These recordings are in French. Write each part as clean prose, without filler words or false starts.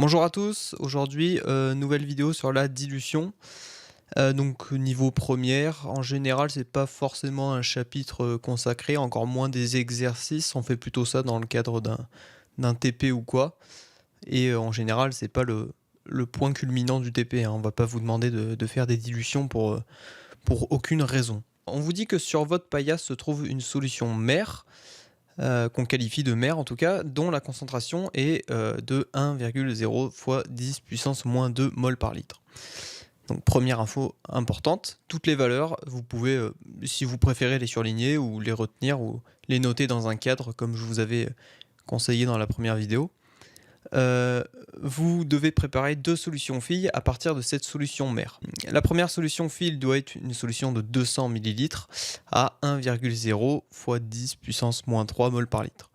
Bonjour à tous, aujourd'hui nouvelle vidéo sur la dilution. Donc niveau première, en général c'est pas forcément un chapitre consacré, encore moins des exercices, on fait plutôt ça dans le cadre d'un TP ou quoi. Et en général c'est pas le point culminant du TP, hein. On va pas vous demander de faire des dilutions pour aucune raison. On vous dit que sur votre paillasse se trouve une solution mère, qu'on qualifie de mère en tout cas, dont la concentration est de 1,0 fois 10 puissance moins 2 mol par litre. Donc première info importante, toutes les valeurs, vous pouvez, si vous préférez, les surligner ou les retenir ou les noter dans un cadre comme je vous avais conseillé dans la première vidéo. Vous devez préparer deux solutions filles à partir de cette solution mère. La première solution fille doit être une solution de 200 ml à 1,0 fois 10 puissance moins 3 mol par litre.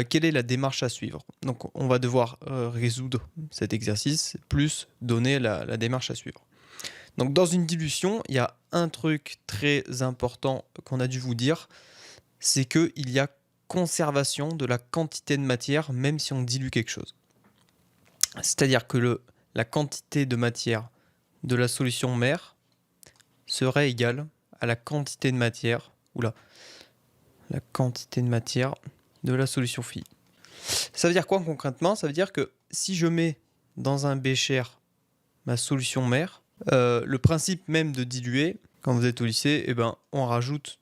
Quelle est la démarche à suivre? Donc on va devoir résoudre cet exercice plus donner la démarche à suivre. Donc dans une dilution, il y a un truc très important qu'on a dû vous dire, c'est qu'il y a conservation de la quantité de matière même si on dilue quelque chose. C'est-à-dire que la quantité de matière de la solution mère serait égale à la quantité de matière, la quantité de matière de la solution fille. Ça veut dire quoi concrètement? Ça veut dire que si je mets dans un bécher ma solution mère, le principe même de diluer, quand vous êtes au lycée, on rajoute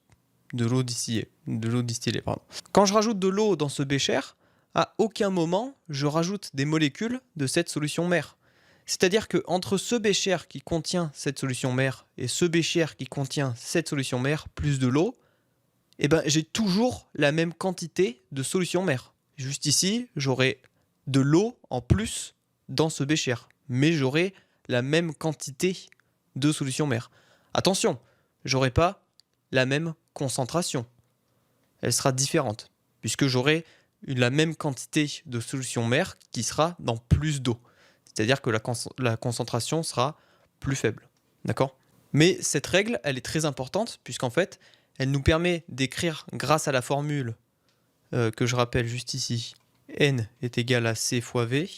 de l'eau distillée. Quand je rajoute de l'eau dans ce bécher, à aucun moment je rajoute des molécules de cette solution mère. C'est-à-dire que entre ce bécher qui contient cette solution mère et ce bécher qui contient cette solution mère plus de l'eau, j'ai toujours la même quantité de solution mère. Juste ici, j'aurai de l'eau en plus dans ce bécher, mais j'aurai la même quantité de solution mère. Attention, j'aurai pas la même concentration. Elle sera différente, puisque j'aurai la même quantité de solution mère qui sera dans plus d'eau. C'est-à-dire que la concentration sera plus faible. D'accord? Mais cette règle, elle est très importante, puisqu'en fait, elle nous permet d'écrire, grâce à la formule que je rappelle juste ici, N est égal à C fois V,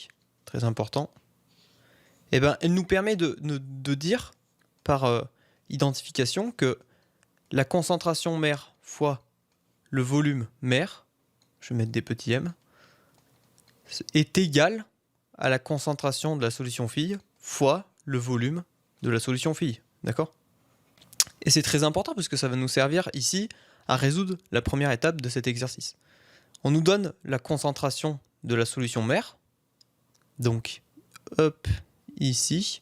très important, elle nous permet de dire, par identification, que la concentration mère fois le volume mère, je vais mettre des petits m, est égal à la concentration de la solution fille fois le volume de la solution fille. D'accord? Et c'est très important parce que ça va nous servir ici à résoudre la première étape de cet exercice. On nous donne la concentration de la solution mère. Donc, hop, ici,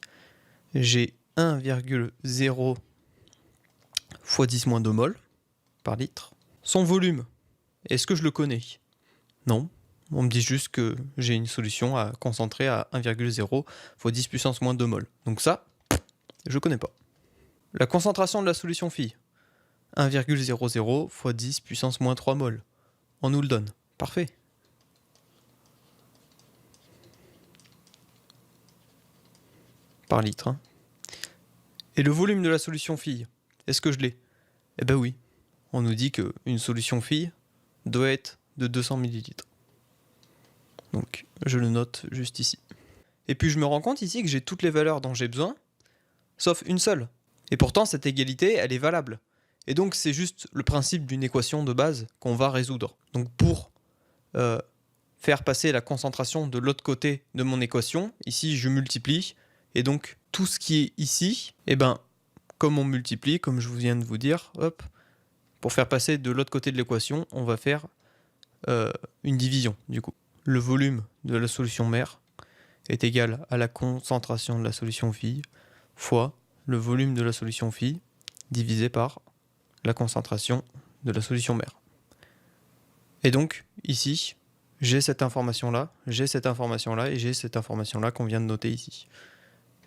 j'ai 1,0 fois 10 moins 2 mol par litre. Son volume, est-ce que je le connais? Non. On me dit juste que j'ai une solution à concentrer à 1,0 fois 10 puissance moins 2 mol. Donc ça, je ne connais pas. La concentration de la solution fille, 1,00 fois 10 puissance moins 3 mol. On nous le donne. Parfait. Par litre. Hein. Et le volume de la solution fille, est-ce que je l'ai? Eh ben oui. On nous dit qu'une solution fille doit être de 200 ml. Donc je le note juste ici. Et puis je me rends compte ici que j'ai toutes les valeurs dont j'ai besoin, sauf une seule. Et pourtant cette égalité, elle est valable. Et donc c'est juste le principe d'une équation de base qu'on va résoudre. Donc pour faire passer la concentration de l'autre côté de mon équation, ici je multiplie, et donc tout ce qui est ici, comme on multiplie, comme je viens de vous dire, hop, pour faire passer de l'autre côté de l'équation, on va faire une division du coup. Le volume de la solution mère est égal à la concentration de la solution fille fois le volume de la solution fille divisé par la concentration de la solution mère. Et donc, ici, j'ai cette information-là, j'ai cette information-là et j'ai cette information-là qu'on vient de noter ici.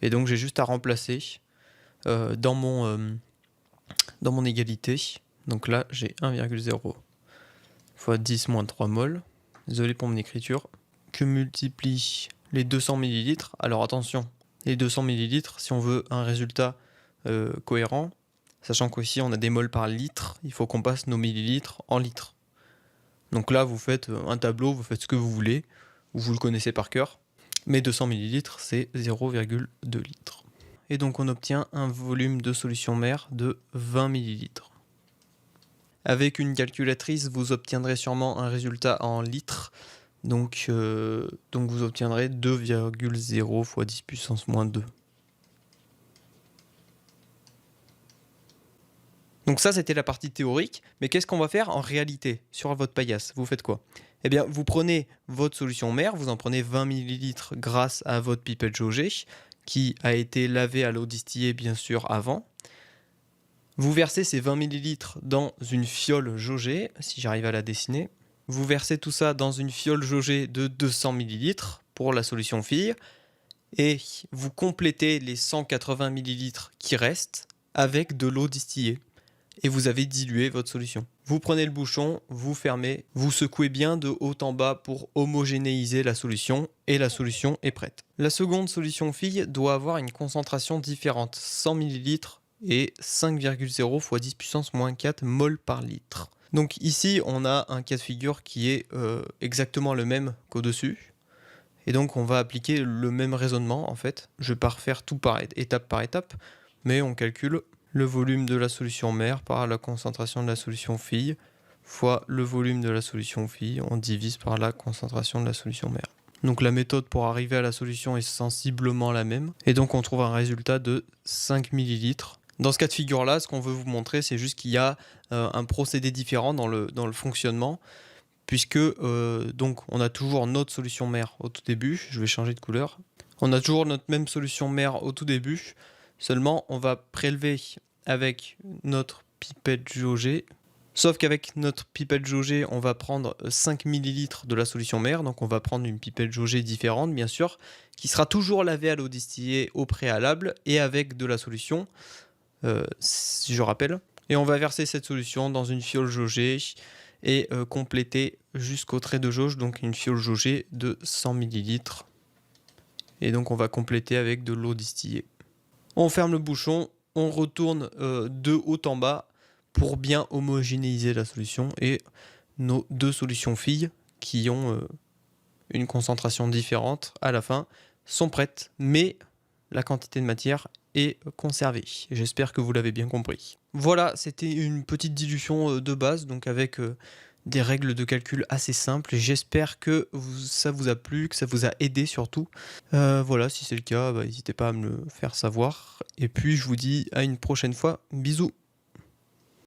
Et donc, j'ai juste à remplacer dans mon égalité. Donc là, j'ai 1,0 fois 10 moins 3 mol. Désolé pour mon écriture. Que multiplie les 200 ml. Alors attention, les 200 ml, si on veut un résultat cohérent, sachant qu'ici on a des mols par litre, il faut qu'on passe nos millilitres en litres. Donc là, vous faites un tableau, vous faites ce que vous voulez, ou vous le connaissez par cœur. Mais 200 ml, c'est 0,2 litres. Et donc on obtient un volume de solution mère de 20 ml. Avec une calculatrice, vous obtiendrez sûrement un résultat en litres. Donc vous obtiendrez 2,0 fois 10 puissance moins 2. Donc ça, c'était la partie théorique. Mais qu'est-ce qu'on va faire en réalité sur votre paillasse? Vous faites quoi? Eh bien, vous prenez votre solution mère, vous en prenez 20 ml grâce à votre pipette jaugée, qui a été lavée à l'eau distillée, bien sûr, avant. Vous versez ces 20 ml dans une fiole jaugée, si j'arrive à la dessiner. Vous versez tout ça dans une fiole jaugée de 200 ml pour la solution fille. Et vous complétez les 180 ml qui restent avec de l'eau distillée. Et vous avez dilué votre solution. Vous prenez le bouchon, vous fermez, vous secouez bien de haut en bas pour homogénéiser la solution et la solution est prête. La seconde solution fille doit avoir une concentration différente, 100 ml et 5,0 fois 10 puissance moins 4 mol par litre. Donc ici, on a un cas de figure qui est exactement le même qu'au-dessus. Et donc on va appliquer le même raisonnement en fait. Je vais pas refaire tout par étape, mais on calcule le volume de la solution mère par la concentration de la solution fille fois le volume de la solution fille, on divise par la concentration de la solution mère. Donc la méthode pour arriver à la solution est sensiblement la même. Et donc on trouve un résultat de 5 ml. Dans ce cas de figure-là, ce qu'on veut vous montrer, c'est juste qu'il y a un procédé différent dans le fonctionnement, puisque donc on a toujours notre solution mère au tout début. Je vais changer de couleur. On a toujours notre même solution mère au tout début. Seulement, on va prélever avec notre pipette jaugée. Sauf qu'avec notre pipette jaugée, on va prendre 5 ml de la solution mère. Donc on va prendre une pipette jaugée différente, bien sûr, qui sera toujours lavée à l'eau distillée au préalable et avec de la solution, si je rappelle. Et on va verser cette solution dans une fiole jaugée et compléter jusqu'au trait de jauge, donc une fiole jaugée de 100 ml. Et donc on va compléter avec de l'eau distillée. On ferme le bouchon, on retourne de haut en bas pour bien homogénéiser la solution et nos deux solutions filles qui ont une concentration différente à la fin sont prêtes, mais la quantité de matière est conservée. J'espère que vous l'avez bien compris. Voilà, c'était une petite dilution de base, donc avec des règles de calcul assez simples. J'espère que ça vous a plu, que ça vous a aidé surtout. Voilà, si c'est le cas, n'hésitez pas à me le faire savoir. Et puis je vous dis à une prochaine fois. Bisous.